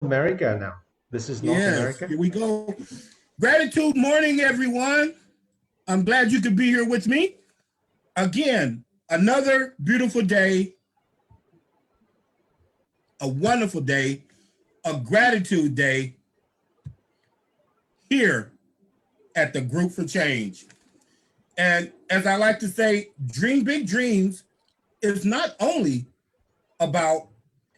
America now. This is North Yes, America. here we go. Gratitude morning, everyone. I'm glad you could be here with me. Again, another beautiful day, a wonderful day, a gratitude day here at the Group for Change. And as I like to say, dream big dreams is not only about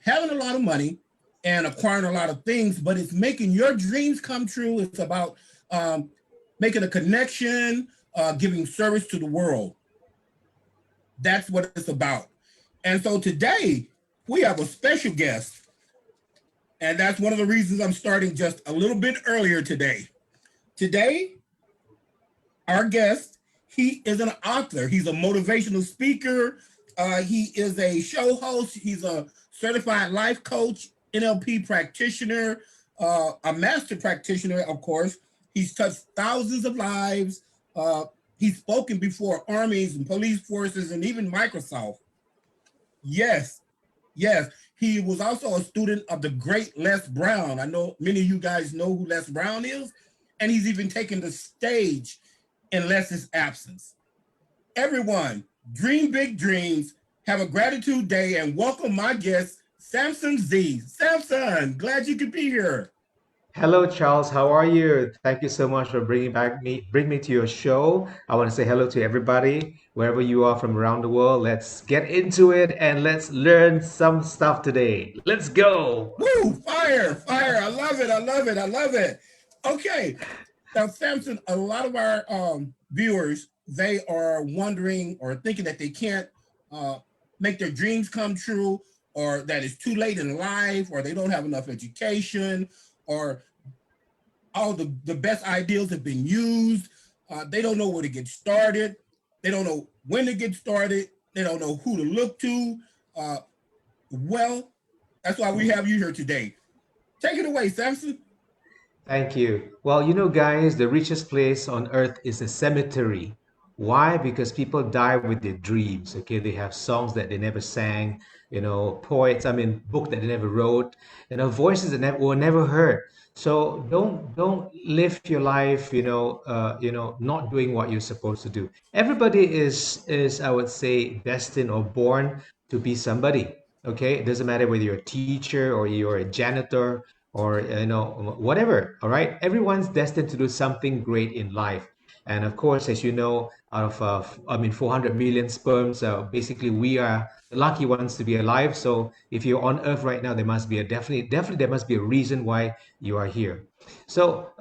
having a lot of money and acquiring a lot of things, but it's making your dreams come true. It's about um, making a connection, giving service to the world. That's what it's about. And so today we have a special guest, and that's one of the reasons I'm starting just a little bit earlier today. Today, our guest, he is an author. He's a motivational speaker. He is a show host. He's a certified life coach, NLP practitioner, a master practitioner, of course. He's touched thousands of lives. He's spoken before armies and police forces and even Microsoft. Yes, yes. He was also a student of the great Les Brown. I know many of you guys know who Les Brown is, and he's even taken the stage in Les's absence. Everyone, dream big dreams, have a gratitude day, and welcome my guest, Samson Z. Samson, glad you could be here. Hello, Charles. How are you? Thank you so much for bring me to your show. I want to say hello to everybody wherever you are from around the world. Let's get into it and let's learn some stuff today. Let's go. Woo! Fire, fire! I love it! I love it! I love it! Okay, now Samson, a lot of our viewers they are wondering or thinking that they can't uh, make their dreams come true, or that it's too late in life, or they don't have enough education, or all the best ideals have been used. They don't know where to get started. They don't know when to get started. They don't know who to look to. Uh, well, that's why we have you here today. Take it away, Samson. Thank you. Well, guys, the richest place on earth is a cemetery. Why? Because people die with their dreams. Okay, they have songs that they never sang, poets, book that they never wrote, voices that were never heard. So don't live your life, not doing what you're supposed to do. Everybody is I would say destined or born to be somebody. Okay, it doesn't matter whether you're a teacher or you're a janitor or whatever. All right, everyone's destined to do something great in life. And of course, as you know, out of 400 million sperms, basically we are the lucky ones to be alive. So if you're on earth right now, there must be a definitely there must be a reason why you are here. So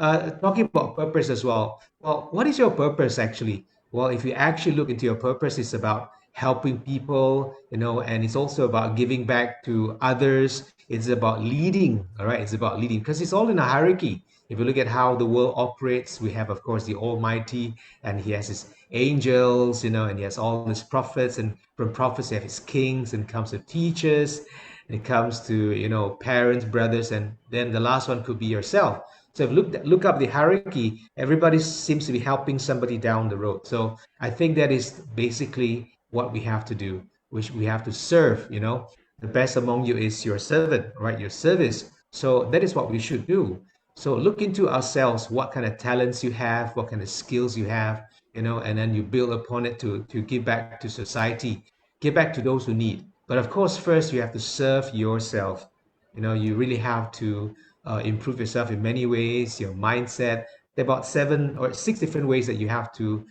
talking about purpose as well. Well, what is your purpose actually? Well, if you actually look into your purpose, it's about helping people, and it's also about giving back to others. It's about leading, all right? It's about leading because it's all in a hierarchy. If you look at how the world operates, we have, of course, the Almighty, and He has His angels, and He has all His prophets, and from prophets, He have His kings, and it comes to teachers, and it comes to, parents, brothers, and then the last one could be yourself. So if look up the hierarchy, everybody seems to be helping somebody down the road. So I think that is basically what we have to do, which we have to serve. The best among you is your servant, right? Your service. So that is what we should do. So look into ourselves, what kind of talents you have, what kind of skills you have, and then you build upon it to give back to society, give back to those who need. But of course, first you have to serve yourself. You really have to improve yourself in many ways, your mindset. There are about 7 or 6 different ways that you have to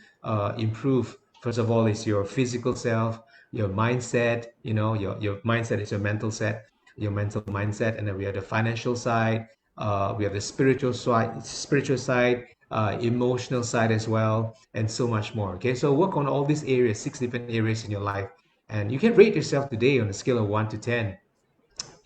improve. First of all, is your physical self, your mindset. Your mindset is your mental set, your mental mindset, and then we have the financial side. We have the spiritual side, emotional side as well, and so much more. Okay, so work on all these areas, 6 different areas in your life, and you can rate yourself today on a scale of 1 to 10.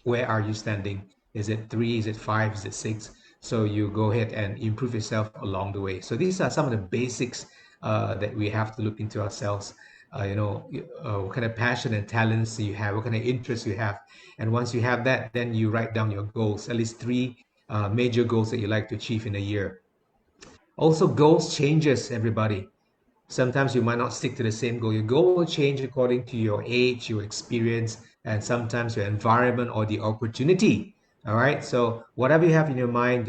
Where are you standing? Is it 3? Is it 5? Is it 6? So you go ahead and improve yourself along the way. So these are some of the basics that we have to look into ourselves. What kind of passion and talents you have, what kind of interests you have. And once you have that, then you write down your goals, at least 3 major goals that you like to achieve in a year. Also, goals changes, everybody. Sometimes you might not stick to the same goal. Your goal will change according to your age, your experience, and sometimes your environment or the opportunity. All right. So whatever you have in your mind,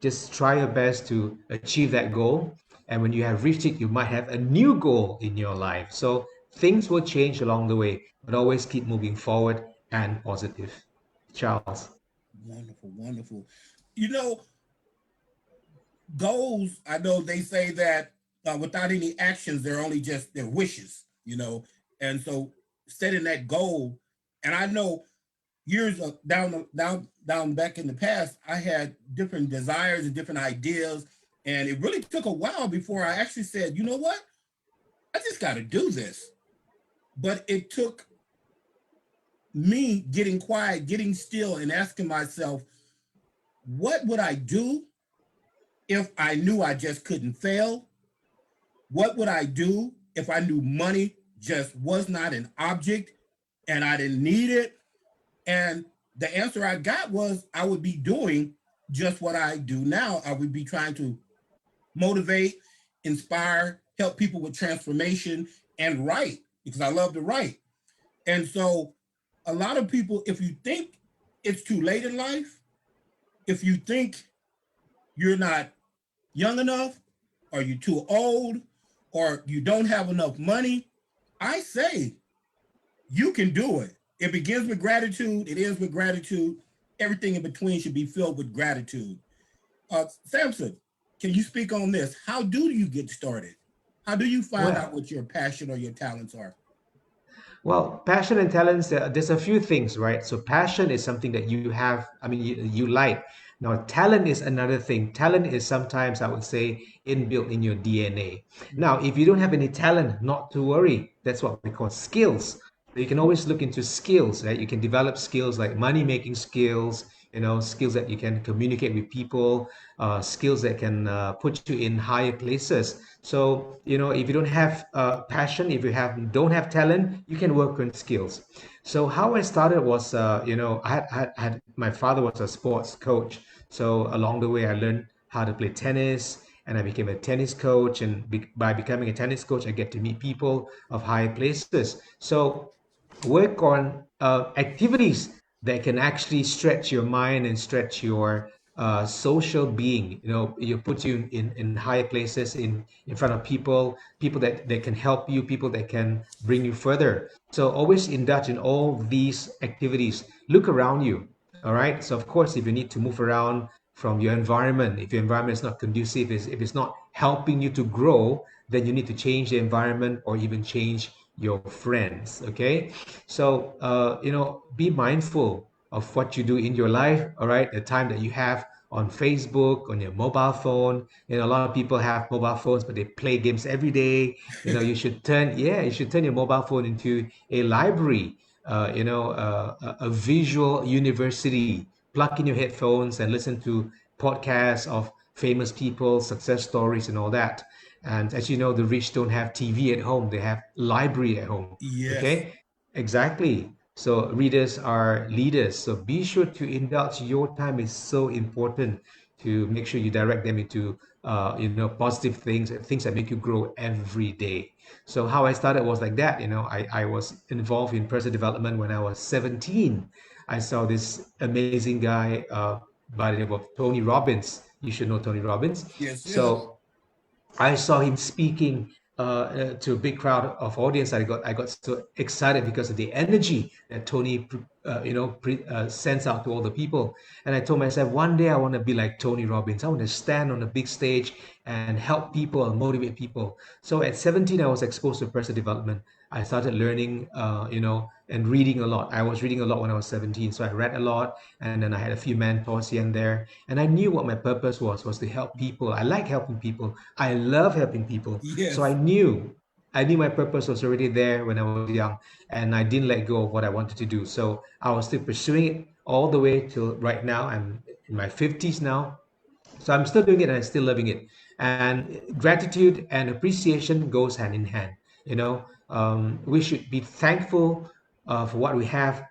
just try your best to achieve that goal. And when you have reached it, you might have a new goal in your life. So things will change along the way, but always keep moving forward and positive. Charles. Wonderful, wonderful. You know, goals, I know they say that without any actions, they're only just their wishes, and so setting that goal, and I know years down back in the past, I had different desires and different ideas, and it really took a while before I actually said, you know what, I just got to do this. But it took me getting quiet, getting still, and asking myself, what would I do if I knew I just couldn't fail? What would I do if I knew money just was not an object and I didn't need it? And the answer I got was I would be doing just what I do now. I would be trying to motivate, inspire, help people with transformation, and write because I love to write. And so, a lot of people, if you think it's too late in life, if you think you're not young enough, or you're too old, or you don't have enough money, I say you can do it. It begins with gratitude, it ends with gratitude. Everything in between should be filled with gratitude. Samson, can you speak on this? How do you get started? How do you find out Well, what your passion or your talents are? Well, passion and talents, there's a few things, right? So passion is something that you have, I mean, you like. Now, talent is another thing. Talent is sometimes, I would say, inbuilt in your DNA. Now, if you don't have any talent, not to worry. That's what we call skills. So you can always look into skills, right? You can develop skills like money making skills, skills that you can communicate with people, skills that can put you in higher places. So, if you don't have passion, if you don't have talent, you can work on skills. So how I started was, I had my father was a sports coach. So along the way, I learned how to play tennis, and I became a tennis coach. And by becoming a tennis coach, I get to meet people of higher places. So work on activities that can actually stretch your mind and stretch your social being. You put you in higher places, in front of people that can help you, people that can bring you further. So always indulge in all these activities. Look around you. All right. So of course, if you need to move around from your environment, if your environment is not conducive, if it's not helping you to grow, then you need to change the environment or even change your friends. Okay. So, be mindful of what you do in your life, all right? The time that you have on Facebook, on your mobile phone. A lot of people have mobile phones, but they play games every day. You should turn your mobile phone into a library, a visual university. Plug in your headphones and listen to podcasts of famous people, success stories, and all that. And as you know, the rich don't have TV at home, they have library at home. Yes. Okay, exactly. So readers are leaders. So be sure to indulge. Your time is so important to make sure you direct them into positive things that make you grow every day. So how I started was like that. I was involved in personal development when I was 17. I saw this amazing guy by the name of Tony Robbins. You should know Tony Robbins. Yes, yes. So I saw him speaking to a big crowd of audience. I got so excited because of the energy that Tony, sends out to all the people. And I told myself, one day I want to be like Tony Robbins. I want to stand on a big stage and help people and motivate people. So at 17, I was exposed to personal development. I started learning, and reading a lot. I was reading a lot when I was 17. So I read a lot, and then I had a few mentors here and there. And I knew what my purpose was to help people. I like helping people. I love helping people. So I Yes. knew I knew my purpose was already there when I was young, and I didn't let go of what I wanted to do. So I was still pursuing it all the way till right now. I'm in my 50s now, so I'm still doing it and I'm still loving it. And gratitude and appreciation goes hand in hand. We should be thankful for what we have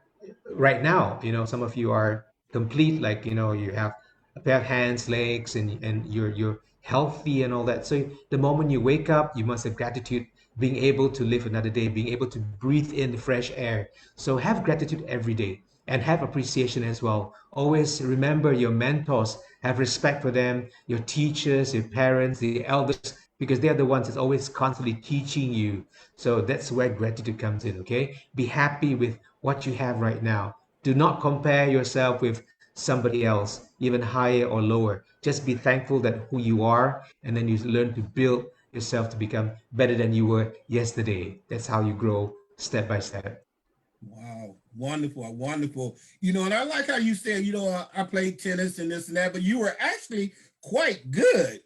right now. Some of you are complete, like you have a pair of hands, legs, and you're healthy and all that. So the moment you wake up, you must have gratitude, being able to live another day, being able to breathe in the fresh air. So have gratitude every day. and have appreciation as well. Always remember your mentors, have respect for them, your teachers, your parents, the elders, because they're the ones that's always constantly teaching you. So that's where gratitude comes in, okay? Be happy with what you have right now. Do not compare yourself with somebody else, even higher or lower. Just be thankful that who you are, and then you learn to build yourself to become better than you were yesterday. That's how you grow step by step. Wow, wonderful, wonderful. And I like how you said, I played tennis and this and that, but you were actually quite good.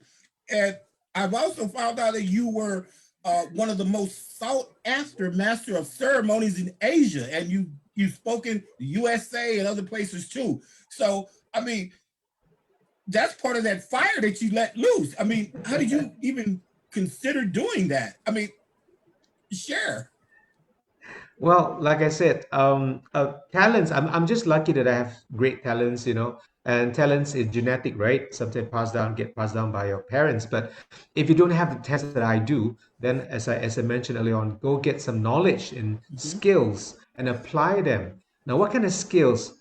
And I've also found out that you were one of the most sought after master of ceremonies in Asia, and you've spoken the USA and other places too. So, I mean, that's part of that fire that you let loose. I mean, how did you even consider doing that? I mean, share. Well, like I said, talents. I'm just lucky that I have great talents, and talents is genetic, right? Sometimes get passed down by your parents. But if you don't have the talents that I do, then as I mentioned earlier on, go get some knowledge and Mm-hmm. skills and apply them. Now, what kind of skills?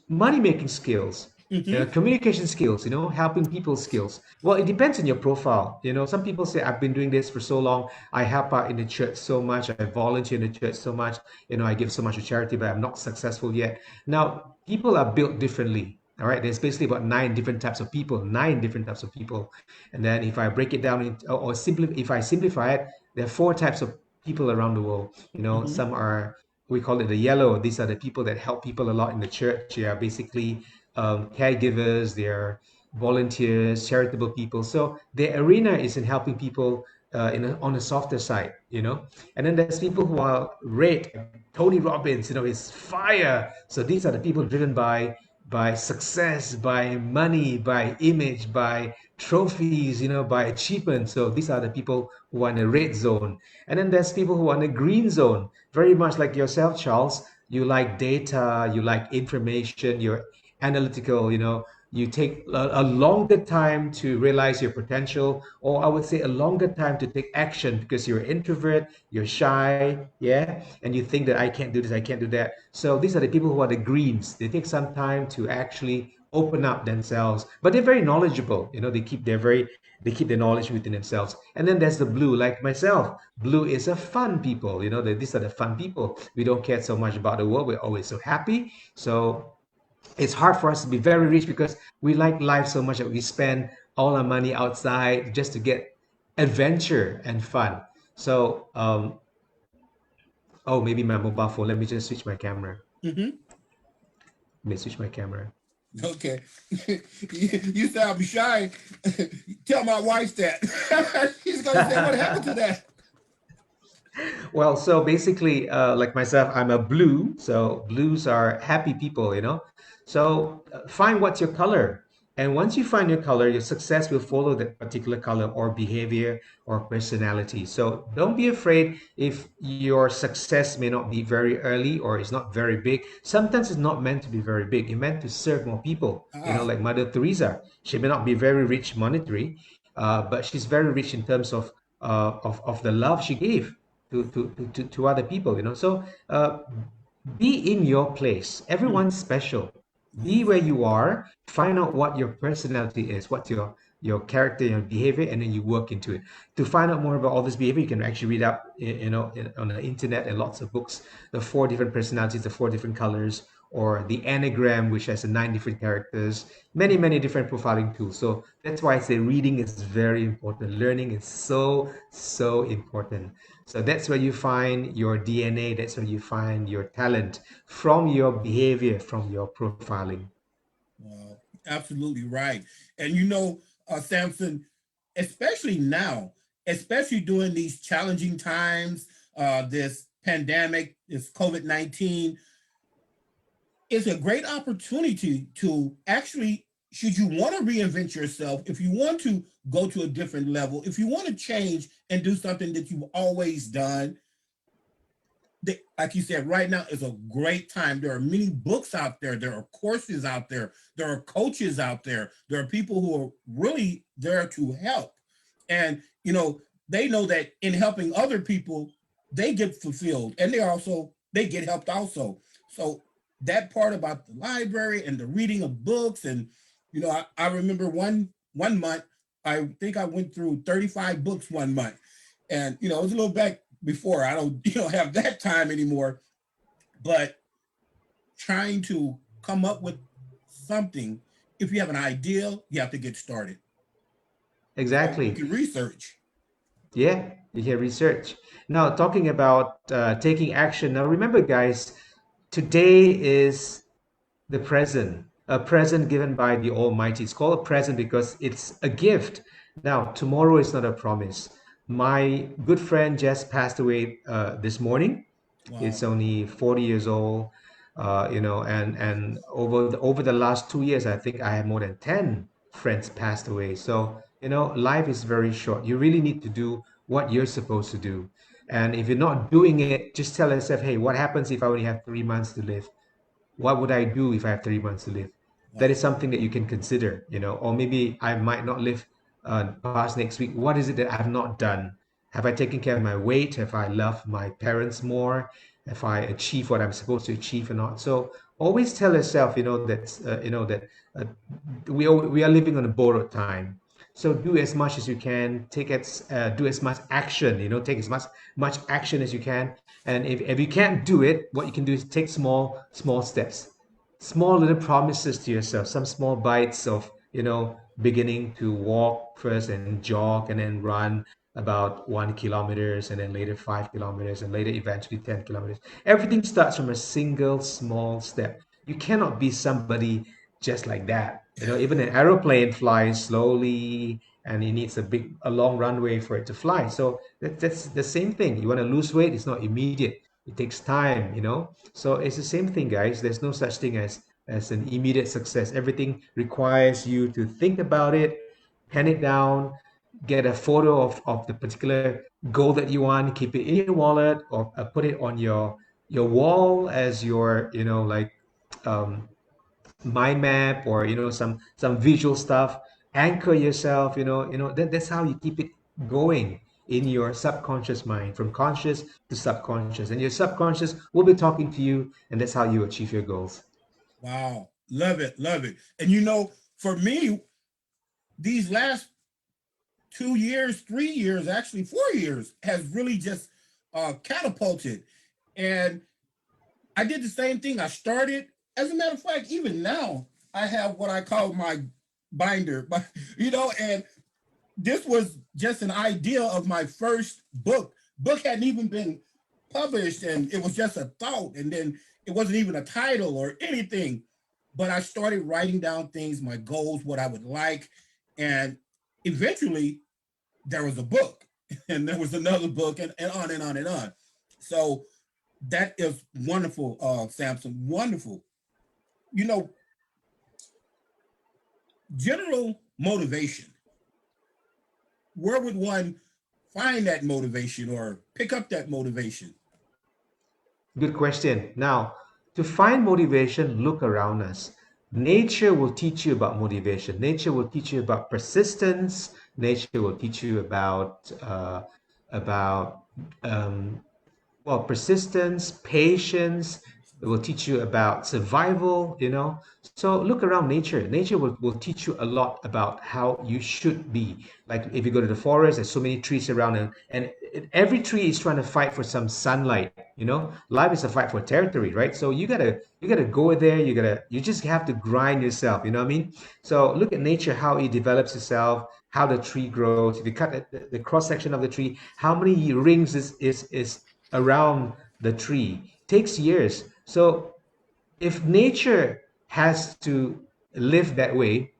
Money making skills, Mm-hmm. communication skills, helping people skills. Well, it depends on your profile. Some people say, I've been doing this for so long. I help out in the church so much. I volunteer in the church so much. I give so much to charity, but I'm not successful yet. Now, people are built differently. All right, there's basically about nine different types of people, and then if I break it down or simply if I simplify it, there are four types of people around the world. Mm-hmm. Some are, we call it the yellow. These are the people that help people a lot in the church. They are basically caregivers, they're volunteers, charitable people. So their arena is in helping people on a softer side, And then there's people who are red. Tony Robbins, is fire. So these are the people driven by success, by money, by image, by trophies, by achievement. So these are the people who are in the red zone. And then there's people who are in the green zone, very much like yourself, Charles. You like data, you like information, you're analytical, you take a longer time to realize your potential, or I would say a longer time to take action because you're an introvert, you're shy, yeah, and you think that I can't do this, I can't do that. So these are the people who are the greens. They take some time to actually open up themselves, but they're very knowledgeable. They keep their knowledge within themselves. And then there's the blue, like myself. Blue is a fun people. These are the fun people. We don't care so much about the world. We're always so happy. So it's hard for us to be very rich because we like life so much that we spend all our money outside just to get adventure and fun. So, oh, maybe my mobile phone. Let me just switch my camera. Mm-hmm. Let me switch my camera. Okay. You sound shy. Tell my wife that. She's gonna say, "What happened to that?" Well, so basically, like myself, I'm a blue. So blues are happy people, So find what's your color. And once you find your color, your success will follow that particular color or behavior or personality. So don't be afraid if your success may not be very early or it's not very big. Sometimes it's not meant to be very big. It's meant to serve more people, Ah, like Mother Teresa. She may not be very rich monetary, but she's very rich in terms of the love she gave to other people, so be in your place. mm, Everyone's special. Be yes. where you are. Find out what your personality is, what's your character, your behavior, and then you work into it. To find out more about all this behavior, you can actually read up, on the internet and lots of books. The four different personalities, the four different colors, or the Enneagram, which has the nine different characters. Many different profiling tools. So that's why I say reading is very important. Learning is so important. So that's where you find your DNA, that's where you find your talent from your behavior, from your profiling. Absolutely right. And Samson, especially now, especially during these challenging times, this pandemic, this COVID-19, is a great opportunity to actually, should you want to reinvent yourself, if you want to go to a different level, if you want to change and do something that you've always done, like you said, right now is a great time. There are many books out there. There are courses out there. There are coaches out there. There are people who are really there to help. And, they know that in helping other people, they get fulfilled and they get helped also. So that part about the library and the reading of books, and I remember one month, I think I went through 35 books one month. And it was a little back before. I don't have that time anymore. But trying to come up with something, if you have an idea, you have to get started. So you Exactly. can research. Yeah, you can research. Now, talking about taking action. Now, remember, guys, today is the present, a present given by the Almighty. It's called a present because it's a gift. Now, tomorrow is not a promise. My good friend just passed away this morning. It's Wow. only 40 years old, and over the last 2 years, I think I have more than 10 friends passed away. So, life is very short. You really need to do what you're supposed to do. And if you're not doing it, just tell yourself, hey, what happens if I only have 3 months to live? What would I do if I have 3 months to live? That is Wow. something that you can consider, or maybe I might not live past next week. What is it that I've not done? Have I taken care of my weight? Have I loved my parents more? Have I achieved what I'm supposed to achieve or not? So always tell yourself, that uh, we are living on a borrowed time. So do as much as you can. Do as much action. Take as much action as you can. And if you can't do it, what you can do is take small steps, small little promises to yourself, some small bites of, beginning to walk first and jog and then run about 1 kilometers and then later 5 kilometers and later eventually 10 kilometers. Everything starts from a single small step. You cannot be somebody just like that. Even an aeroplane flies slowly and it needs a long runway for it to fly. So that's the same thing. You want to lose weight, it's not immediate. It takes time. So it's the same thing, guys. There's no such thing as an immediate success. Everything requires you to think about it, pen it down, get a photo of the particular goal that you want, keep it in your wallet or put it on your wall as your, like um, mind map or some visual stuff. Anchor yourself. That's how you keep it going in your subconscious mind, from conscious to subconscious, and your subconscious will be talking to you, and that's how you achieve your goals. Wow. Love it. Love it. And for me, these last 2 years, 3 years, actually 4 years, has really just catapulted. And I did the same thing. I started, as a matter of fact, even now, I have what I call my binder, but and this was just an idea of my first book. Book hadn't even been published, and it was just a thought, and then it wasn't even a title or anything. But I started writing down things, my goals, what I would like, and eventually there was a book, and there was another book, and on and on and on. So that is wonderful, Samson. Wonderful. You know, general motivation. Where would one find that motivation or pick up that motivation? Good question. Now, to find motivation, look around us. Nature will teach you about motivation. Nature will teach you about persistence. Nature will teach you about um, persistence, patience. It will teach you about survival. So look around nature. Nature will teach you a lot about how you should be. Like if you go to the forest, there's so many trees around, and every tree is trying to fight for some sunlight. Life is a fight for territory, right? So you gotta go there. You just have to grind yourself. You know what I mean? So look at nature, how it develops itself, how the tree grows. If you cut the cross section of the tree, how many rings is around the tree. Takes years. So if nature has to live that way,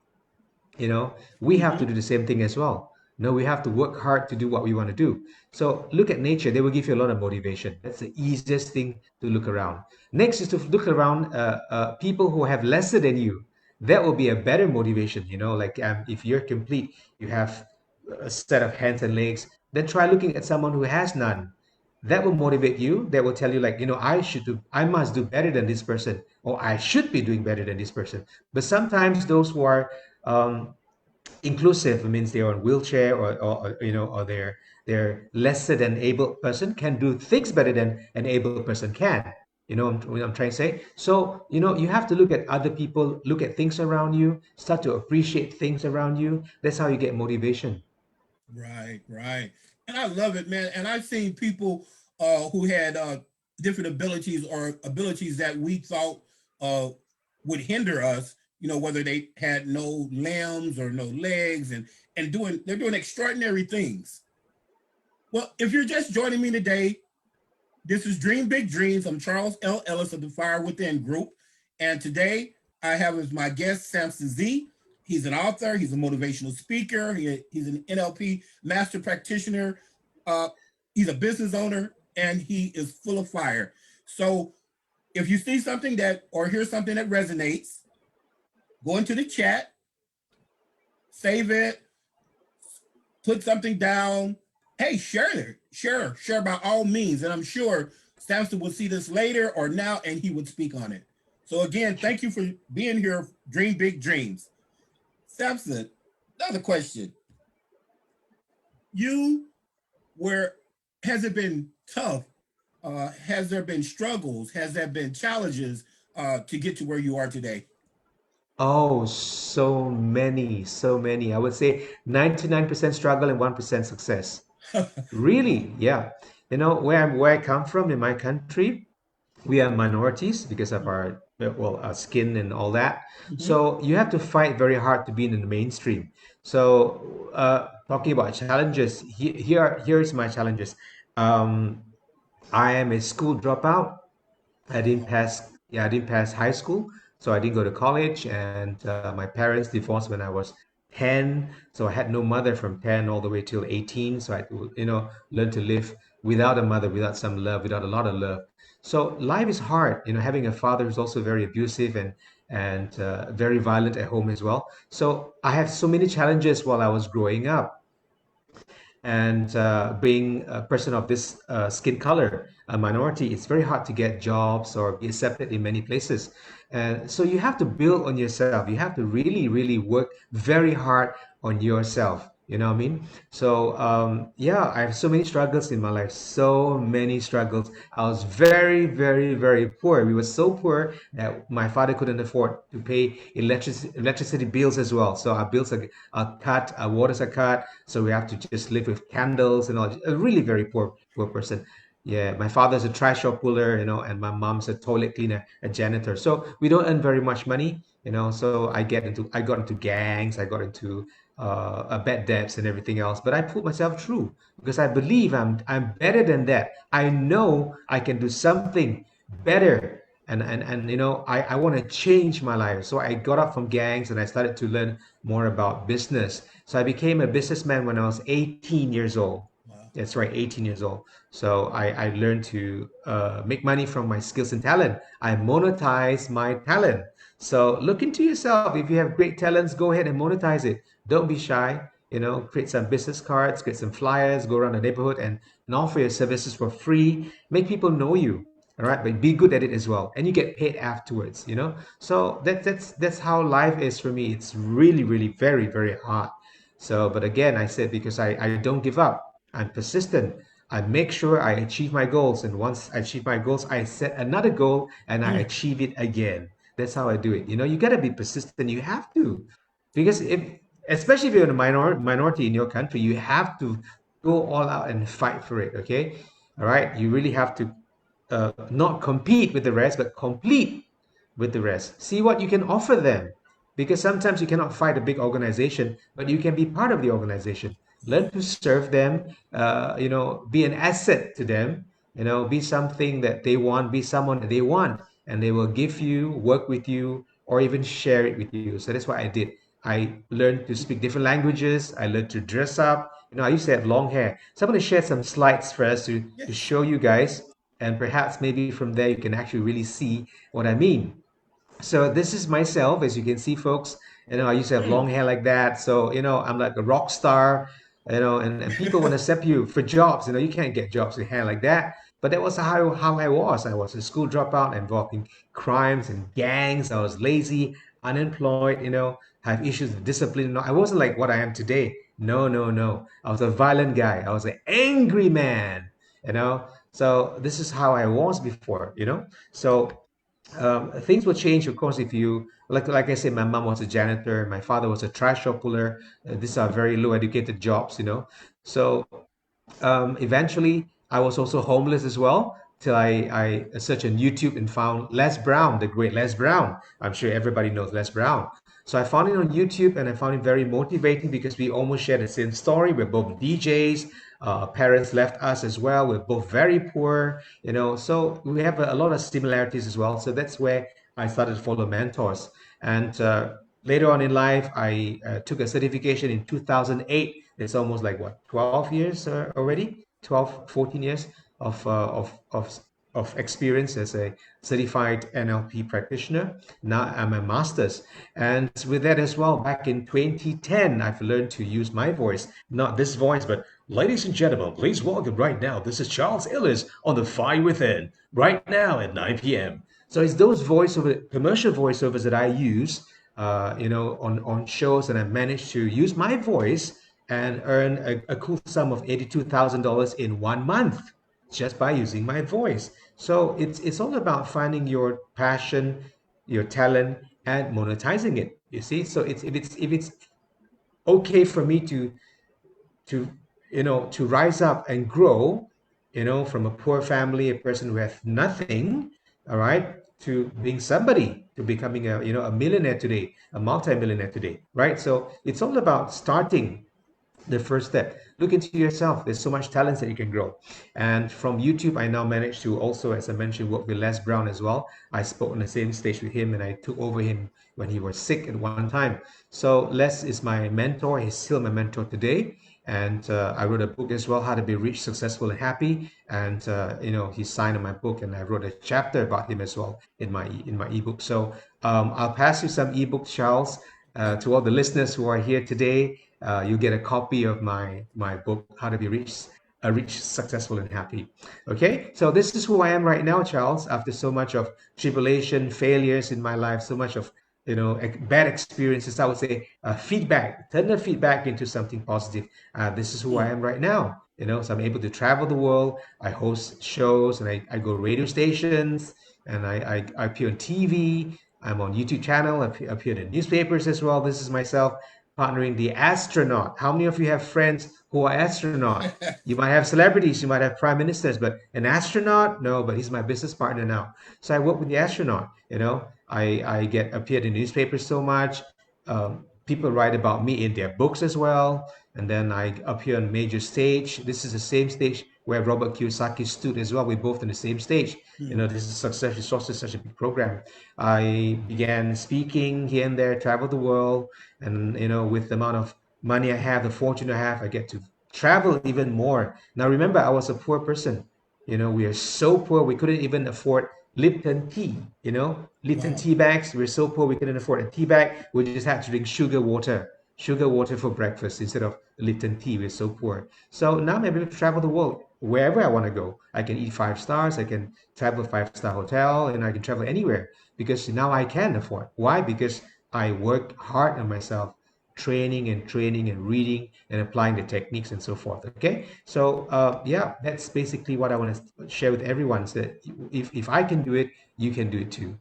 we have to Mm-hmm. do the same thing as well. We have to work hard to do what we want to do. So look at nature. They will give you a lot of motivation. That's the easiest thing to look around. Next is to look around people who have lesser than you. That will be a better motivation. Like if you're complete, you have a set of hands and legs, then try looking at someone who has none. That will motivate you. That will tell you, like, I must do better than this person, or I should be doing better than this person. But sometimes those who are um, inclusive, means they're on wheelchair, or they're lesser than able person, can do things better than an able person can. You know what I'm trying to say? So, you have to look at other people, look at things around you, start to appreciate things around you. That's how you get motivation. Right, right. And I love it, man. And I've seen people who had different abilities or abilities that we thought uh, would hinder us, whether they had no limbs or no legs, and they're doing extraordinary things. Well, if you're just joining me today, this is Dream Big Dreams. I'm Charles L. Ellis of the Fire Within Group. And today I have as my guest Samson Z. He's an author, he's a motivational speaker, he's an NLP master practitioner, uh, he's a business owner, and he is full of fire. So if you see something that or hear something that resonates, go into the chat, save it, put something down. Hey, share by all means. And I'm sure Samson will see this later or now and he would speak on it. So again, thank you for being here. Dream big dreams. Samson, another question. You were, has it been tough? Has there been struggles? Has there been challenges to get to where you are today? Oh, so many, so many. I would say 99% struggle and 1% success. Wow. Really, yeah. Where I come from in my country, we are minorities because of our skin and all that. Mm-hmm. So you have to fight very hard to be in the mainstream. So talking about challenges, here's my challenges. Um, I am a school dropout. I didn't Oh, pass. Yeah, I didn't pass high school, so I didn't go to college. And my parents divorced when I was 10, so I had no mother from 10 all the way till 18. So I had to, learn to live without a mother, without some love, without a lot of love. So life is hard. Having a father who's also very abusive and very violent at home as well. So I had so many challenges while I was growing up and being a person of this skin color, a minority, it's very hard to get jobs or be accepted in many places. And so you have to build on yourself. You have to really, really work very hard on yourself. You know what I mean? So yeah, I have so many struggles in my life, so many struggles. I was very, very, very poor. We were so poor that my father couldn't afford to pay electricity bills as well. So our bills are cut, our waters are cut, so we have to just live with candles and all. A really very poor person. Yeah, my father's a trash shop puller, and my mom's a toilet cleaner, a janitor. So we don't earn very much money, So I got into gangs, I got into bad debts and everything else. But I put myself through because I believe I'm better than that. I know I can do something better, and I want to change my life. So I got up from gangs and I started to learn more about business. So I became a businessman when I was 18 years old. wow. That's right, 18 years old. So I learned to make money from my skills and talent. I monetize my talent. So look into yourself. If you have great talents, go ahead and monetize it. Don't be shy. Create some business cards, create some flyers, go around the neighborhood and offer your services for free. Make people know you. All right, but be good at it as well, and you get paid afterwards. So that's how life is for me. It's really, really very, very hard. So, but again, I said because I don't give up. I'm persistent. I make sure I achieve my goals, and once I achieve my goals, I set another goal and I Mm. achieve it again. That's how I do it. You gotta be persistent. You have to, because especially if you're in a minority in your country, you have to go all out and fight for it. Okay, all right. You really have to not compete with the rest, but complete with the rest. See what you can offer them. Because sometimes you cannot fight a big organization, but you can be part of the organization. Learn to serve them, be an asset to them, be something that they want, be someone that they want, and they will give you, work with you, or even share it with you. So that's what I did. I learned to speak different languages. I learned to dress up. I used to have long hair. So I'm going to share some slides first to Yes. show you guys, and perhaps maybe from there you can actually really see what I mean. So this is myself, as you can see, folks. I used to have long Mm. hair like that. So, I'm like a rock star, and people want to accept you for jobs. You can't get jobs with hair like that. But that was how I was. I was a school dropout involved in crimes and gangs. I was lazy, unemployed, have issues with discipline. No, I wasn't like what I am today. No, no, no. I was a violent guy. I was an angry man, you know. So this is how I was before, So things will change, of course, if you like I said, my mom was a janitor, my father was a trash puller. These are very low educated jobs, So eventually, I was also homeless as well till I searched on YouTube and found Les Brown, the great Les Brown. I'm sure everybody knows Les Brown. So I found it on YouTube and I found it very motivating because we almost share the same story. We're both DJs. Parents left us as well. We're both very poor, So we have a lot of similarities as well. So that's where I started to follow mentors. And later on in life, I took a certification in 2008. It's almost like what, 12 years already? 12, 14 years of, uh, of, of, of experience as a certified NLP practitioner. Now I'm a master's. And with that as well, back in 2010, I've learned to use my voice, not this voice, but ladies and gentlemen, please welcome right now. This is Charles Ellis on The Fire Within, right now at 9 p.m. So it's those voiceover, commercial voiceovers that I use, on shows, and I managed to use my voice and earn a cool sum of $82,000 in 1 month just by using my voice. So it's all about finding your passion, your talent, and monetizing it. You see, so if it's okay for me to to rise up and grow, from a poor family, a person who has nothing, all right, to being somebody, to becoming a millionaire today, a multi-millionaire today, right? So it's all about starting the first step. Look into yourself. There's so much talent that you can grow. And from YouTube, I now manage to also, as I mentioned, work with Les Brown as well. I spoke on the same stage with him and I took over him when he was sick at one time. So Les is my mentor. He's still my mentor today. And I wrote a book as well, How to Be Rich, Successful, and Happy. And he signed on my book, and I wrote a chapter about him as well in my ebook. So I'll pass you some ebooks, Charles, to all the listeners who are here today. You get a copy of my book, How to Be Rich, Successful, and Happy. Okay, so this is who I am right now, Charles. After so much of tribulation, failures in my life, so much of bad experiences, I would say feedback. Turn the feedback into something positive. This is who I am right now. So I'm able to travel the world. I host shows and I go radio stations and I appear on TV. I'm on YouTube channel. I appear in newspapers as well. This is myself partnering the astronaut. How many of you have friends who are astronaut? You might have celebrities, you might have prime ministers, but an astronaut? No, but he's my business partner now. So I work with the astronaut. I get appeared in newspapers so much. People write about me in their books as well. And then I appear on major stage. This is the same stage where Robert Kiyosaki stood as well. We're both on the same stage. This is success resources, such a big program. I began speaking here and there, traveled the world, and with the amount of money I have, the fortune I have, I get to travel even more. Now remember, I was a poor person. We are so poor we couldn't even afford Lipton tea. Lipton Wow. tea bags. We're so poor we couldn't afford a tea bag. We just had to drink sugar water for breakfast instead of Lipton tea. We're so poor. So now I'm able to travel the world wherever I want to go. I can eat 5 stars. I can travel a 5-star hotel, and I can travel anywhere because now I can afford. Why? Because I work hard on myself, training and reading and applying the techniques and so forth. Okay, so yeah, that's basically what I want to share with everyone. So that if I can do it, you can do it too.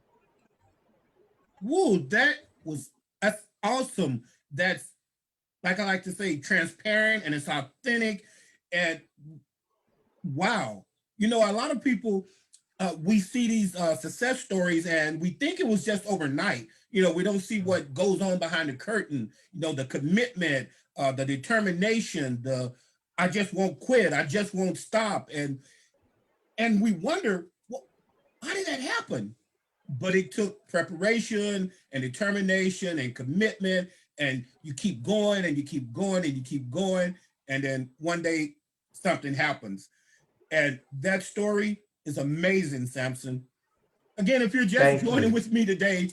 Woo, that's awesome. That's, like I like to say, transparent and it's authentic. And wow, a lot of people, we see these success stories and we think it was just overnight. We don't see what goes on behind the curtain. The commitment, the determination, the I just won't quit, I just won't stop, and we wonder, well, how did that happen? But it took preparation and determination and commitment, and you keep going and you keep going and you keep going, and then one day something happens. And that story is amazing, Samson. Again, if you're just Thank joining you. with me today,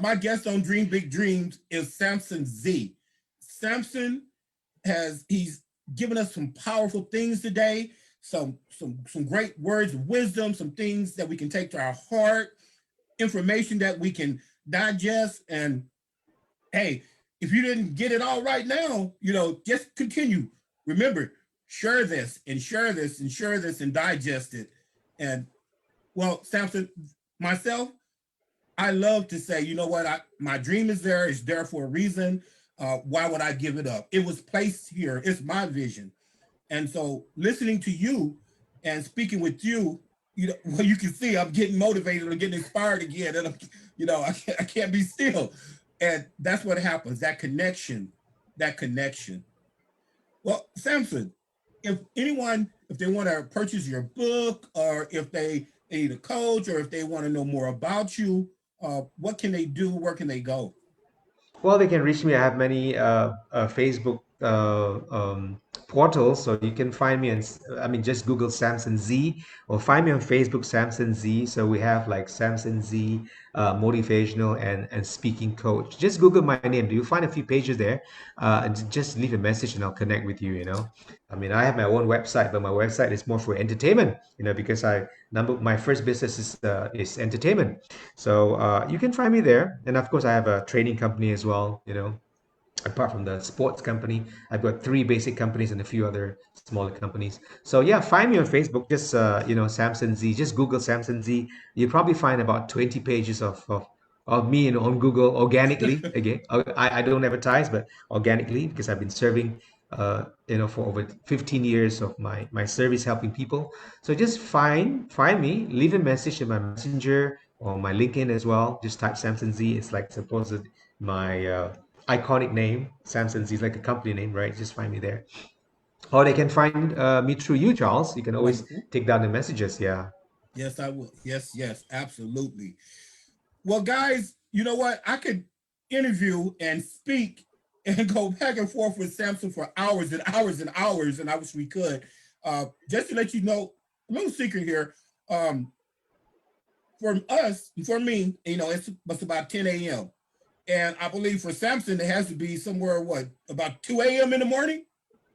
my guest on Dream Big Dreams is Samson Z. Samson he's given us some powerful things today, some great words of wisdom, some things that we can take to our heart, information that we can digest. And hey, if you didn't get it all right now, just continue. Remember, share this and share this and share this and digest it. And well, Samson, myself, I love to say, you know what? My dream is there. It's there for a reason. Why would I give it up? It was placed here. It's my vision. And so, listening to you and speaking with you, you know, well, you can see I'm getting motivated. I'm getting inspired again, and I can't be still. And that's what happens. That connection. That connection. Well, Samson, if they want to purchase your book, or if they need a coach, or if they want to know more about you, what can they do? Where can they go? Well, they can reach me. I have many Facebook portals, so you can find me. And I mean, just Google Samson Z, or find me on Facebook, Samson Z. So we have like Samson Z, motivational and speaking coach. Just Google my name. Do you find a few pages there? And just leave a message, and I'll connect with you. I mean, I have my own website, but my website is more for entertainment. Because my first business is entertainment. So you can find me there. And of course, I have a training company as well. Apart from the sports company, I've got three basic companies and a few other smaller companies. So yeah, find me on Facebook. Just Samson Z. Just Google Samson Z. You'll probably find about 20 pages of me on Google organically. Again, I don't advertise, but organically, because I've been serving for over 15 years of my service helping people. So just find me, leave a message in my messenger or my LinkedIn as well. Just type Samson Z. It's like supposed my iconic name. Samson Z is like a company name, right? Just find me there. Or they can find me through you, Charles. You can always Wonderful. take down the messages. Yeah. Yes, I will. Yes, yes, absolutely. Well, guys, you know what? I could interview and speak and go back and forth with Samson for hours and hours and hours, and I wish we could. Just to let you know, a little secret here. For us, for me, it's about 10 a.m. And I believe for Samson, it has to be somewhere, what, about 2 a.m. in the morning?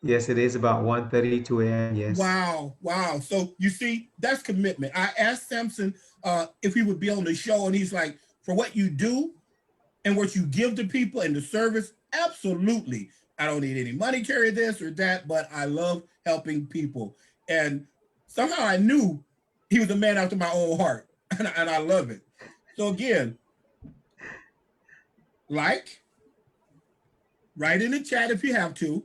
Yes, it is about 1:30, 2 a.m. Yes. Wow, wow. So you see, that's commitment. I asked Samson if he would be on the show, and he's like, for what you do and what you give to people and the service, absolutely. I don't need any monetary this or that, but I love helping people. And somehow I knew he was a man after my own heart, and I love it. So again, like, write in the chat if you have to.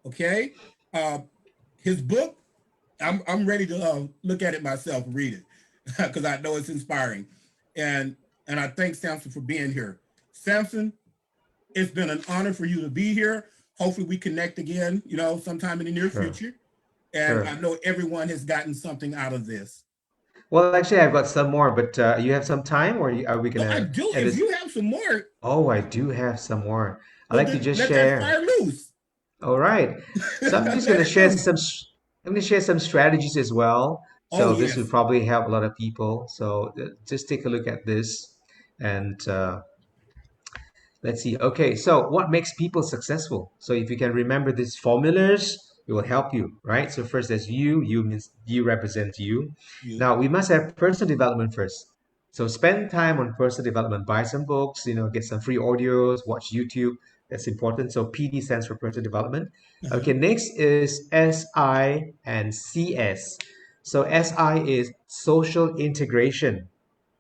Okay. Uh, his book, I'm ready to look at it myself, read it, because I know it's inspiring. And I thank Samson for being here. Samson, it's been an honor for you to be here. Hopefully we connect again, sometime in the near Sure. future. And I Sure. know everyone has gotten something out of this. Well, actually, I've got some more, but you have some time, or are we Oh, I gonna do. end If this? you have some more, Oh, I do have some more. I well, like to then just let that fire share. loose. All right. So I'm just Let gonna it share loose. some. I'm gonna share some strategies as well. Oh, So this will yes. probably help a lot of people. So just take a look at this, and let's see. Okay, so what makes people successful? So if you can remember these formulas, it will help you, right? So first, there's you. You means you represent you. You. Now we must have personal development first. So spend time on personal development. Buy some books. Get some free audios. Watch YouTube. That's important. So PD stands for personal development. Uh-huh. Okay, next is SI and CS. So SI is social integration.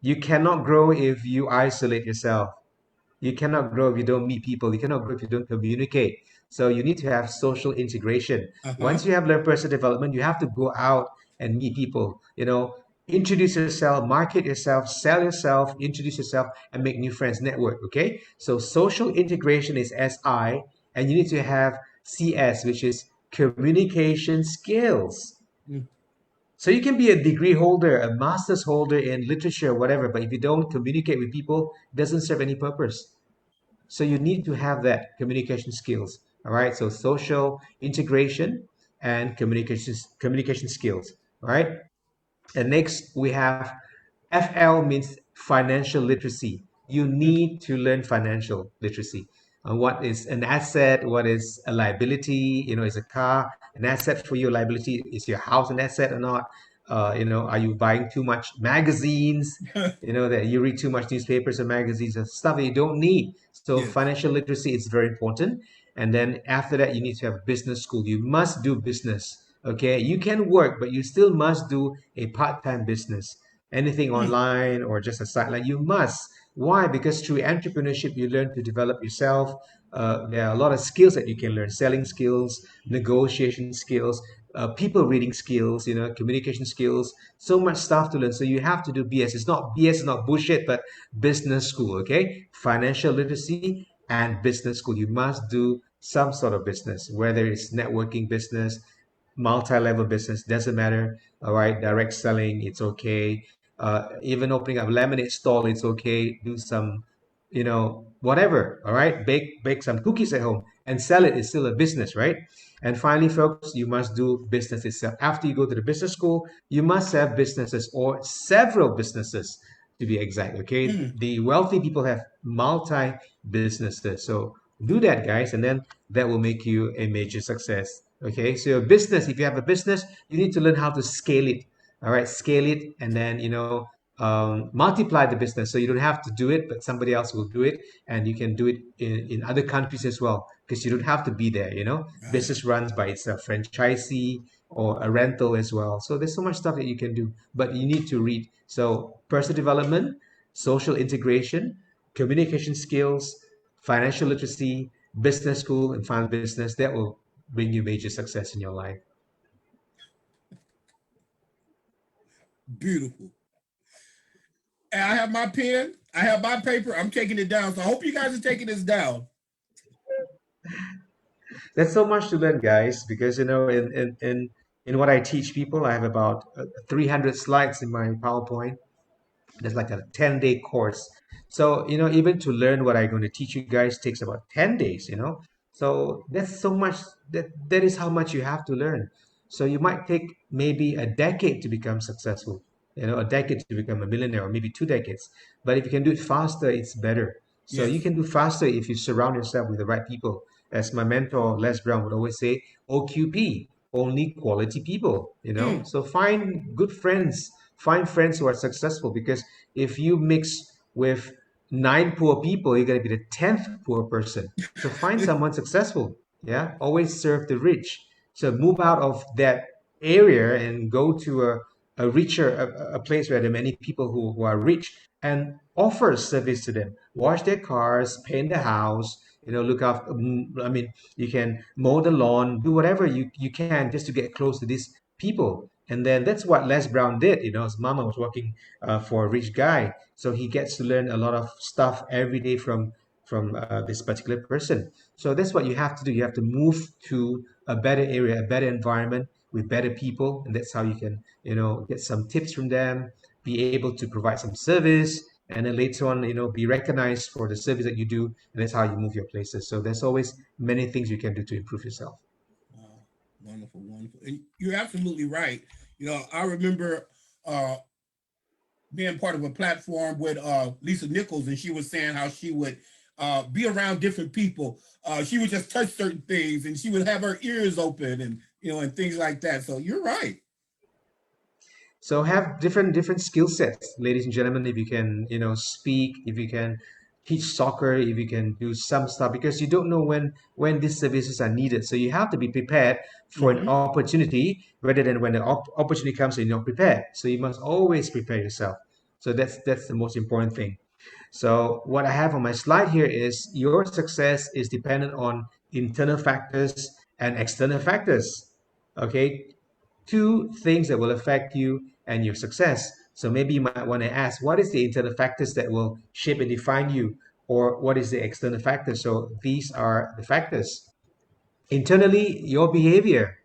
You cannot grow if you isolate yourself. You cannot grow if you don't meet people. You cannot grow if you don't communicate. So you need to have social integration. Uh-huh. Once you have learned personal development, you have to go out and meet people. Introduce yourself, market yourself, sell yourself, introduce yourself, and make new friends, network. Okay. So social integration is SI, and you need to have CS, which is communication skills. Mm. So you can be a degree holder, a master's holder in literature, whatever, but if you don't communicate with people, it doesn't serve any purpose. So you need to have that communication skills. All right. So social integration and communication skills. All right. And next we have FL means financial literacy. You Mm. need to learn financial literacy. What is an asset? What is a liability? Is a car an asset for your liability? Is your house an asset or not? Are you buying too much magazines? That you read too much newspapers or magazines and stuff that you don't need. So Yes. financial literacy is very important. And then after that, you need to have business school. You must do business. Okay, you can work, but you still must do a part-time business. Anything Mm, online or just a sideline, you must. Why? Because through entrepreneurship, you learn to develop yourself. There are a lot of skills that you can learn: selling skills, negotiation skills, people reading skills, communication skills. So much stuff to learn. So you have to do BS. It's not BS, it's not bullshit, but business school. Okay, financial literacy and business school. You must do some sort of business, whether it's networking business, multi-level business, doesn't matter. All right, direct selling, it's okay. Even opening up a lemonade stall, it's okay. Do some, whatever. All right, bake some cookies at home and sell it. It's still a business, right? And finally, folks, you must do business itself. After you go to the business school, you must have businesses or several businesses to be exact. Okay, mm. the wealthy people have multi businesses. So do that, guys, and then that will make you a major success. Okay, so your business, if you have a business, you need to learn how to scale it. All right, scale it, and then multiply the business. So you don't have to do it, but somebody else will do it, and you can do it in other countries as well, because you don't have to be there. Right. Business runs by itself, franchisee or a rental as well. So there's so much stuff that you can do, but you need to read. So personal development, social integration, communication skills, financial literacy, business school, and final business. That will bring you major success in your life. Beautiful. And I have my pen. I have my paper. I'm taking it down. So I hope you guys are taking this down. There's so much to learn, guys, because in what I teach people, I have about 300 slides in my PowerPoint. There's like a 10-day course. So, even to learn what I'm going to teach you guys takes about 10 days. So that's so much that is how much you have to learn. So you might take maybe a decade to become successful, a decade to become a millionaire, or maybe 2 decades. But if you can do it faster, it's better. So you Yes. can do faster if you surround yourself with the right people. As my mentor Les Brown would always say, OQP, only quality people. Mm. So find good friends, find friends who are successful, because if you mix with nine poor people, you're going to be the 10th poor person. So find someone successful. Yeah, always serve the rich. So move out of that area and go to a richer a place where there are many people who are rich, and offer service to them. Wash their cars, paint the house, look after. I mean, you can mow the lawn, do whatever you can just to get close to these people. And then that's what Les Brown did. His mama was working for a rich guy, so he gets to learn a lot of stuff every day from this particular person. So that's what you have to do. You have to move to a better area, a better environment with better people, and that's how you can get some tips from them, be able to provide some service, and then later on be recognized for the service that you do, and that's how you move your places. So there's always many things you can do to improve yourself. Wow. Wonderful, wonderful. And you're absolutely right. I remember being part of a platform with Lisa Nichols, and she was saying how she would be around different people. She would just touch certain things, and she would have her ears open, and and things like that. So you're right. So have different skill sets, ladies and gentlemen. If you can, speak, if you can teach soccer, if you can do some stuff, because you don't know when these services are needed. So you have to be prepared for an Mm-hmm. opportunity rather than when the opportunity comes and you're not prepared. So you must always prepare yourself. So that's the most important thing. So what I have on my slide here is your success is dependent on internal factors and external factors. Okay, two things that will affect you and your success. So maybe you might want to ask, what is the internal factors that will shape and define you? Or what is the external factors? So these are the factors. Internally, your behavior.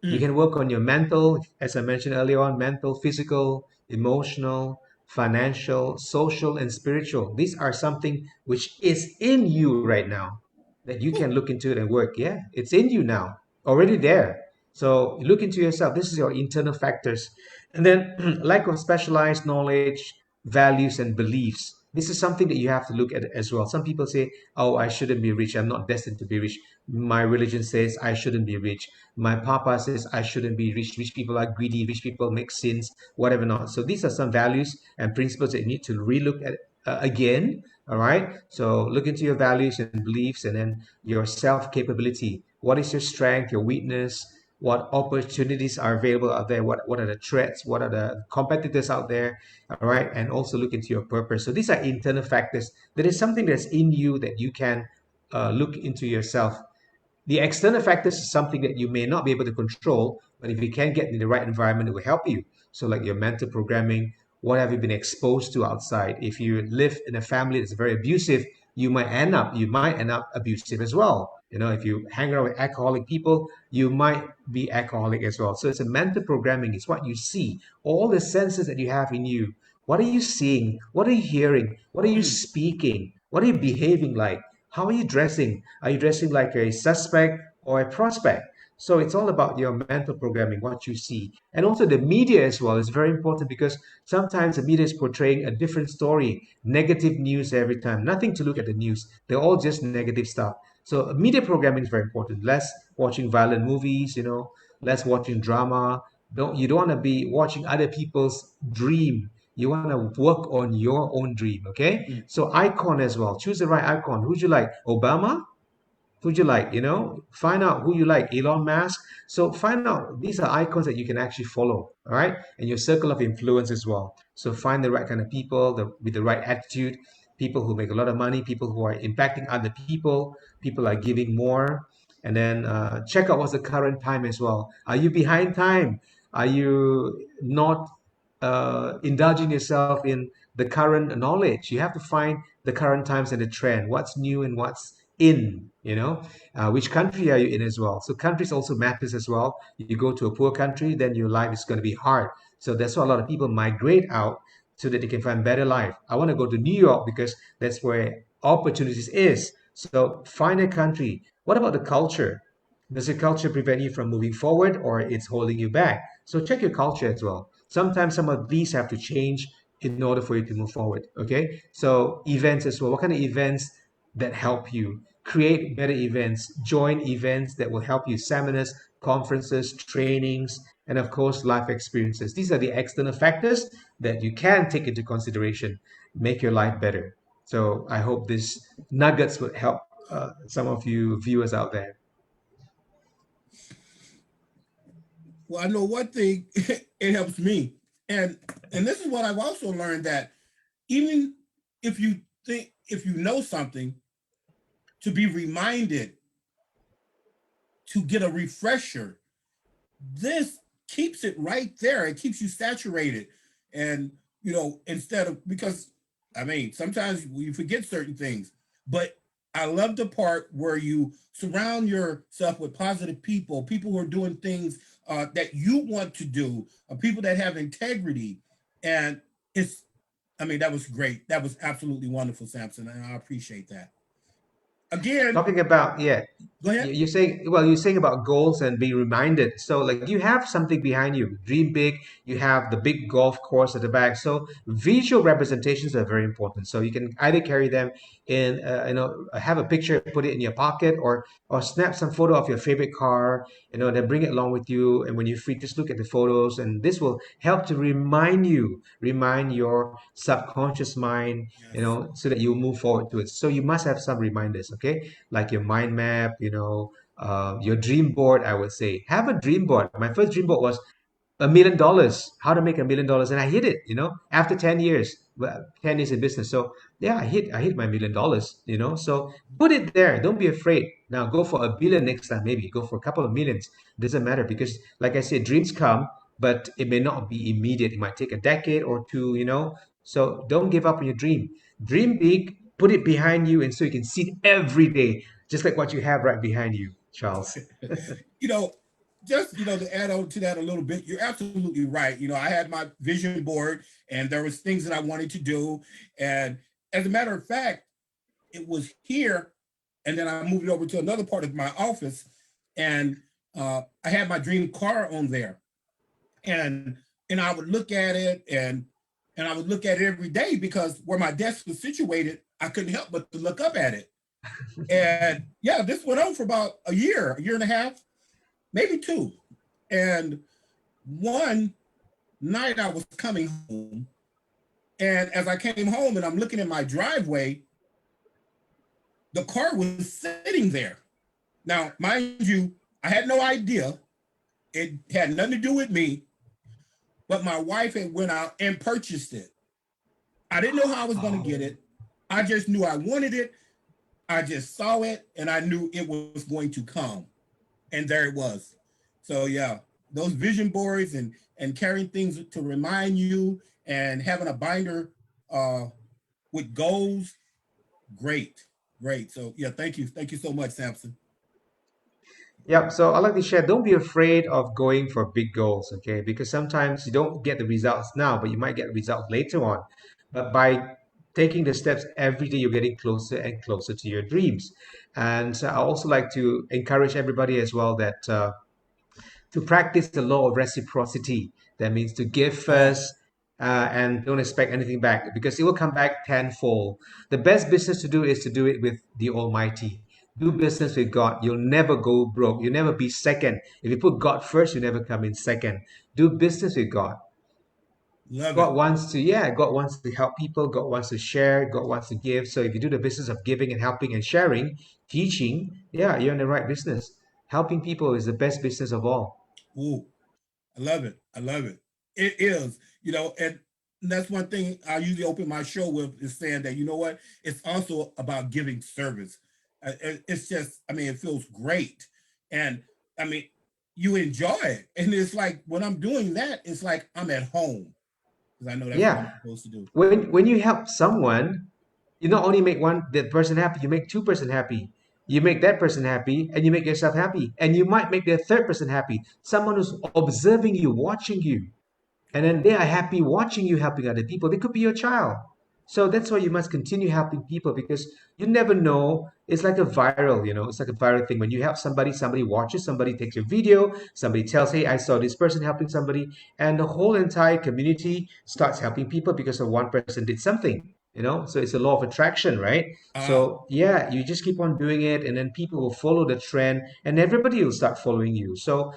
You Mm. can work on your mental, as I mentioned earlier on, mental, physical, emotional, financial, social, and spiritual. These are something which is in you right now that you can Whew. look into it and work. Yeah, it's in you now, already there. So look into yourself. This is your internal factors. And then lack of specialized knowledge, values, and beliefs. This is something that you have to look at as well. Some people say, oh, I shouldn't be rich. I'm not destined to be rich. My religion says I shouldn't be rich. My papa says I shouldn't be rich. Rich people are greedy. Rich people make sins, whatever not. So these are some values and principles that you need to relook at again. All right. So look into your values and beliefs, and then your self capability. What is your strength, your weakness? What opportunities are available out there? What are the threats? What are the competitors out there? All right. And also look into your purpose. So these are internal factors. There is something that's in you that you can look into yourself. The external factors is something that you may not be able to control, but if you can get in the right environment, it will help you. So, like your mental programming, what have you been exposed to outside? If you live in a family that's very abusive, you might end up abusive as well. If you hang around with alcoholic people, you might be alcoholic as well. So it's a mental programming. It's what you see, all the senses that you have in you. What are you seeing? What are you hearing? What are you Mm, speaking? What are you behaving like? How are you dressing? Are you dressing like a suspect or a prospect? So it's all about your mental programming, what you see. And also the media as well is very important because sometimes the media is portraying a different story, negative news every time. Nothing to look at the news. They're all just negative stuff. So media programming is very important. Less watching violent movies, less watching drama. You don't want to be watching other people's dream. You want to work on your own dream, okay? mm. So icon as well. Choose the right icon. Who'd you like? Obama? Who'd you like? Find out who you like. Elon Musk. So find out these are icons that you can actually follow, all right? And your circle of influence as well. So find the right kind of people with the right attitude, people who make a lot of money, people who are impacting other people are giving more. And then check out what's the current time as well. Are you behind time? Are you not indulging yourself in the current knowledge? You have to find the current times and the trend, what's new and what's in. Which country are you in as well? So countries also matters as well. You go to a poor country, then your life is going to be hard. So that's why a lot of people migrate out so that they can find better life. I want to go to New York because that's where opportunities is. So find a country. What about the culture? Does your culture prevent you from moving forward or it's holding you back? So check your culture as well. Sometimes some of these have to change in order for you to move forward. Okay. So events as well. What kind of events that help you? Create better events, join events that will help you, seminars, conferences, trainings, and of course, life experiences. These are the external factors that you can take into consideration, make your life better. So I hope these nuggets would help some of you viewers out there. Well, I know one thing, it helps me. And and this is what I've also learned, that even if you know something, to be reminded, to get a refresher, this keeps it right there. It keeps you saturated. And, instead of, because, I mean, sometimes you forget certain things, but I love the part where you surround yourself with positive people, people who are doing things that you want to do, people that have integrity. And it's, I mean, that was great. That was absolutely wonderful, Samson. And I appreciate that. Again, Talking about, yeah, go ahead. you're saying about goals and being reminded. So like you have something behind you, dream big. You have the big golf course at the back. So visual representations are very important. So you can either carry them in, have a picture, put it in your pocket, or snap some photo of your favorite car. Then bring it along with you. And when you're free, just look at the photos, and this will help to remind your subconscious mind, Yes. so that you move forward to it. So you must have some reminders, okay? Like your mind map, your dream board, I would say. Have a dream board. My first dream board was $1 million, how to make $1 million, and I hit it. After 10 years, well, 10 years in business. So yeah, I hit my $1 million. So put it there. Don't be afraid. Now go for a billion next time. Maybe go for a couple of millions. Doesn't matter because, like I said, dreams come, but it may not be immediate. It might take a decade or two. So don't give up on your dream. Dream big. Put it behind you, and so you can see it every day, just like what you have right behind you, Charles. you know, just to add on to that a little bit, you're absolutely right. I had my vision board, and there was things that I wanted to do, and as a matter of fact, it was here, and then I moved it over to another part of my office, and I had my dream car on there, and I would look at it, and I would look at it every day, because where my desk was situated, I couldn't help but to look up at it. And yeah, this went on for about a year and a half, maybe two. And one night I was coming home, and as I came home and I'm looking at my driveway, The car was sitting there. Now, mind you, I had no idea. It had nothing to do with me, but my wife had went out and purchased it. I didn't know how I was going to get Oh, it. I just knew I wanted it. I just saw it and I knew it was going to come. And there it was. So yeah, those vision boards and carrying things to remind you and having a binder uh with goals, great. Great. So yeah, thank you. Thank you so much, Samson. yeah. So I like to share. Don't be afraid of going for big goals, okay? Because sometimes you don't get the results now, but you might get results later on. But by taking the steps every day, you're getting closer and closer to your dreams. And I also like to encourage everybody as well that to practice the law of reciprocity. That means to give Oh, first and don't expect anything back because it will come back tenfold. The best business to do is to do it with the Almighty. Do business with God. You'll never go broke. You'll never be second. If you put God first, you never come in second. Do business with God. love God it. wants to, yeah, God wants to help people. God wants to share. God wants to give. So if you do the business of giving and helping and sharing, teaching, yeah, you're in the right business. Helping people is the best business of all. Ooh, I love it. I love it. It is, and that's one thing I usually open my show with is saying that, you know what? It's also about giving service. It's just, I mean, it feels great. And I mean, you enjoy it. And it's like when I'm doing that, it's like I'm at home because I know that's what I'm Yeah, supposed to do. when you help someone, you not only make one that person happy, you make two-person happy. You make that person happy, and you make yourself happy, and you might make the third person happy. Someone who's observing you, watching you, and then they are happy watching you helping other people. They could be your child. So that's why you must continue helping people because you never know. It's like a viral, it's like a viral thing. When you help somebody, somebody watches, somebody takes a video, somebody tells, hey, I saw this person helping somebody, and the whole entire community starts helping people because of one person did something. So it's a law of attraction, right? Ah, So yeah, you just keep on doing it, and then people will follow the trend, and everybody will start following you. So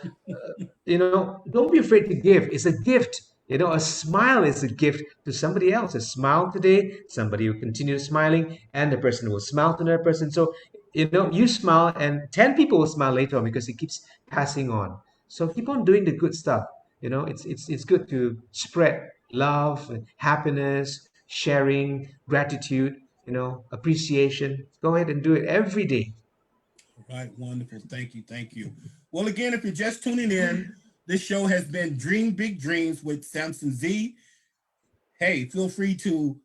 don't be afraid to give. It's a gift. A smile is a gift to somebody else. A smile today, somebody will continue smiling, and the person will smile to another person. So, you smile, and 10 people will smile later on because it keeps passing on. So keep on doing the good stuff. It's good to spread love, happiness, sharing, gratitude, appreciation. Go ahead and do it every day. right. Wonderful. Thank you. Thank you. Well, again, if you're just tuning in, this show has been Dream Big Dreams with Samson Z. Hey, feel free to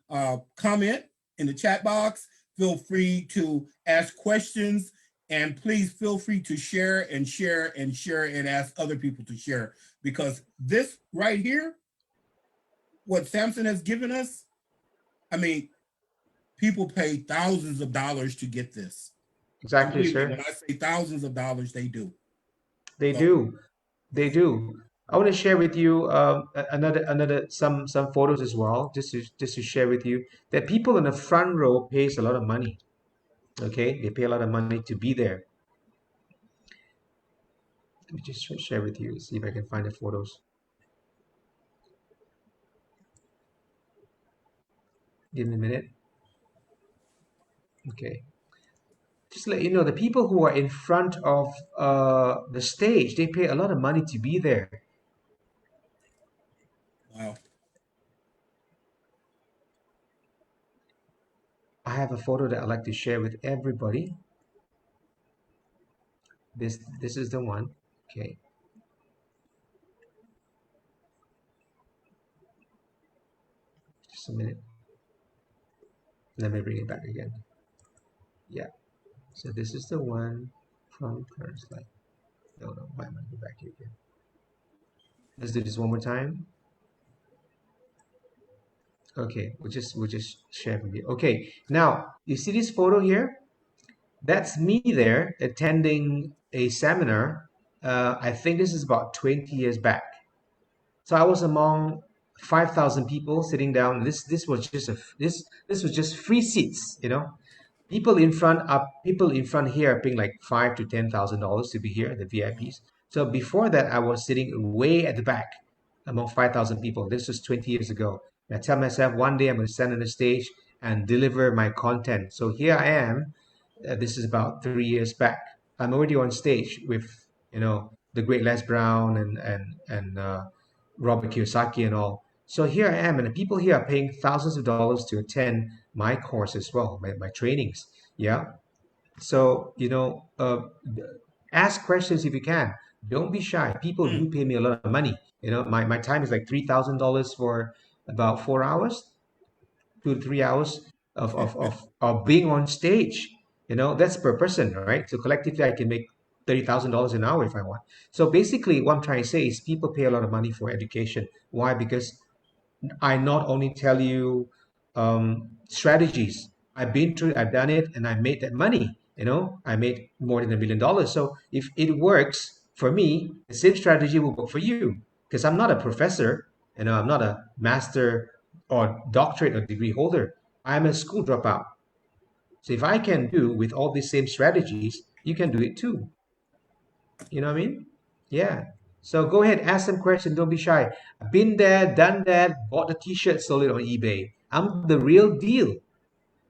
comment in the chat box. Feel free to ask questions. And please feel free to share and share and share and ask other people to share because this right here, what Samson has given us, I mean, people pay thousands of dollars to get this. And Exactly, believe me, sir. when I say thousands of dollars, they do. They So, do. They do. I want to share with you another some photos as well, just to share with you that people in the front row pays a lot of money. Okay, they pay a lot of money to be there. Let me just share with you, see if I can find the photos. Give me a minute. Okay, just to let you know, the people who are in front of the stage, they pay a lot of money to be there. wow. I have a photo that I'd like to share with everybody. This is the one. Okay, just a minute. Let me bring it back again. Yeah. So this is the one from current slide. No, no, why am I go back here again? Let's do this one more time. Okay, we'll just share with you. Okay, now you see this photo here? That's me there attending a seminar. I think this is about 20 years back. So I was among 5,000 people sitting down. This was just free seats. People in front here are paying like $5,000 to $10,000 to be here, the Wow. VIPs. So before that, I was sitting way at the back among 5,000 people. This was 20 years ago. And I tell myself one day I'm going to stand on the stage and deliver my content. So here I am. This is about 3 years back. I'm already on stage with, the great Les Brown and Robert Kiyosaki and all. So here I am, and the people here are paying thousands of dollars to attend my course as well, my trainings. Yeah. So, ask questions if you can. Don't be shy. People Mm. do pay me a lot of money. My time is like $3,000 for about 4 hours, 2 to 3 hours of being on stage. That's per person, right? So collectively, I can make $30,000 an hour if I want. So basically, what I'm trying to say is people pay a lot of money for education. Why? Because I not only tell you strategies. I've been through, I've done it, and I made that money. I made more than $1 million. So if it works for me, the same strategy will work for you. Because I'm not a professor, I'm not a master or doctorate or degree holder. I'm a school dropout. So if I can do with all these same strategies, you can do it too. You know what I mean? Yeah. So go ahead, ask some questions. Don't be shy. I've been there, done that, bought the t-shirt, sold it on eBay. I'm the real deal.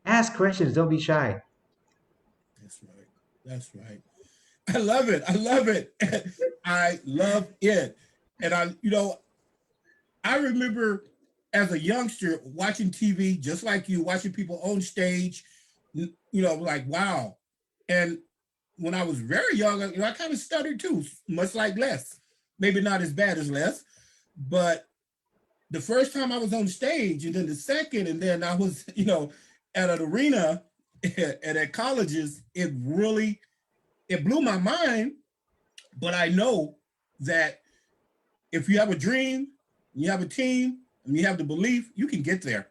Ask questions. Don't be shy. That's right. That's right. I love it. I love it. I love it. And I remember as a youngster watching TV, just like you, watching people on stage, like, wow. And when I was very young, I kind of stuttered too, much like Les. Maybe not as bad as Les, but the first time I was on stage, and then the second, and then I was, at an arena and at colleges, it blew my mind. But I know that if you have a dream, you have a team, and you have the belief, you can get there.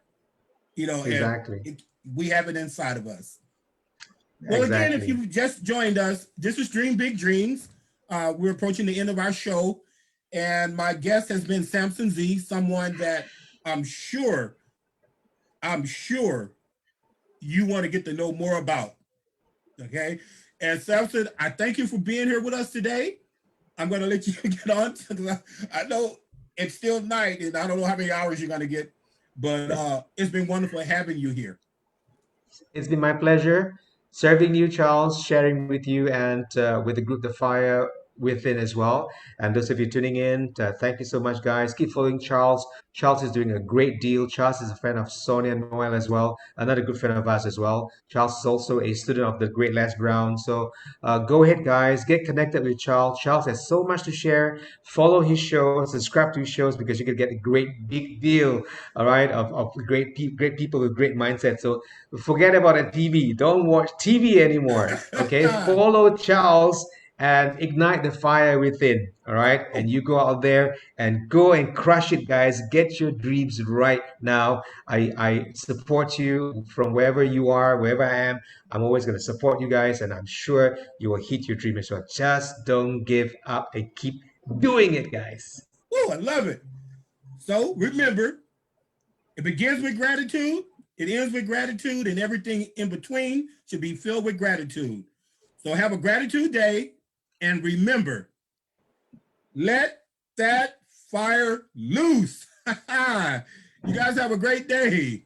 And Exactly. we have it inside of us. Well, again, if Exactly. you've just joined us, this is Dream Big Dreams. We're approaching the end of our show, and my guest has been Samson Z, someone that I'm sure, I'm sure you want to get to know more about. Okay, and Samson, I thank you for being here with us today. I'm going to let you get on because I know it's still night, and I don't know how many hours you're going to get, but it's been wonderful having you here. It's been my pleasure serving you, Charles, sharing with you and with the group The Fire within as well. And those of you tuning in, thank you so much, guys. Keep following Charles. Charles is doing a great deal. Charles is a friend of Sonia Noel as well, another good friend of ours as well. Charles is also a student of the great Les Brown. So go ahead, guys, get connected with Charles. Charles has so much to share. Follow his show, subscribe to his shows because you can get a great big deal, all right, of great people with great mindset. So forget about the TV. Don't watch TV anymore. Okay, follow Charles and ignite the fire within. All right, and you go out there and go and crush it, guys. Get your dreams right now. I support you from wherever you are, wherever I am. I'm always going to support you guys, and I'm sure you will hit your dream as well. Just don't give up and keep doing it, guys. Oh, I love it. So remember, it begins with gratitude, it ends with gratitude, and everything in between should be filled with gratitude. So have a gratitude day, and remember, let that fire loose. You guys have a great day.